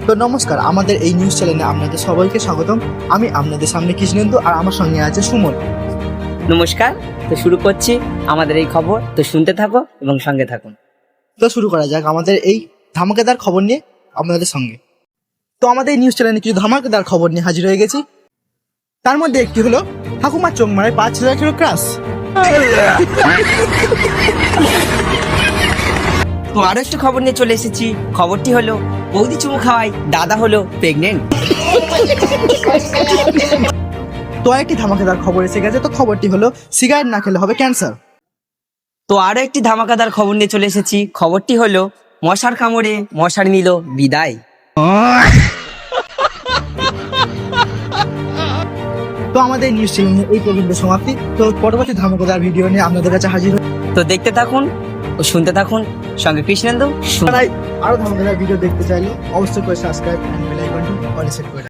তো নমস্কার, আমাদের এই নিউজ চ্যানেলে আপনাদের সবাইকে স্বাগতম। আমি আপনাদের সামনে কৃষ্ণেন্দু, আর আমার সঙ্গে আছে সুমন। নমস্কার। তো শুরু করছি আমাদের এই খবর, তো শুনতে থাকো এবং সঙ্গে থাকুন। তো শুরু করা যাক আমাদের এই ধামাকেদার খবর নিয়ে আপনাদের সঙ্গে। তো আমাদের এই নিউজ চ্যানেলে কিছু ধামাকেদার খবর নিয়ে হাজির হয়ে গেছি। তার মধ্যে একটি হলো ঠাকুমার চোখ মারায় 5 লাখেরও ক্রাশ। তো আরো একটা খবর নিয়ে চলে এসেছি। খবরটি হলো বৌদি চুমু খাওয়াই দাদা হলো প্রেগনেন্ট। তো একটি ধামাকেদার খবর এসে গেছে। তো খবরটি হলো সিগারেট না খেলে হবে ক্যান্সার। তো আরো একটি ধামাকাদার খবর নিয়ে চলে এসেছি। খবরটি হলো মশার কামড়ে মশার নিল বিদায়। তো আমাদের নিউজ চ্যানেলে এই পর্যন্ত সমাপ্তি। তো পরবর্তী ধামাকেদার ভিডিও নিয়ে আপনাদের কাছে হাজির হই। তো দেখতে থাকুন ও শুনতে থাকুন সঙ্গে কৃষ্ণেন্দু। আরো ধামাকেদার ভিডিও দেখতে চাইলে অবশ্যই করে সাবস্ক্রাইব এন্ড বেল আইকনটি অন সেট করে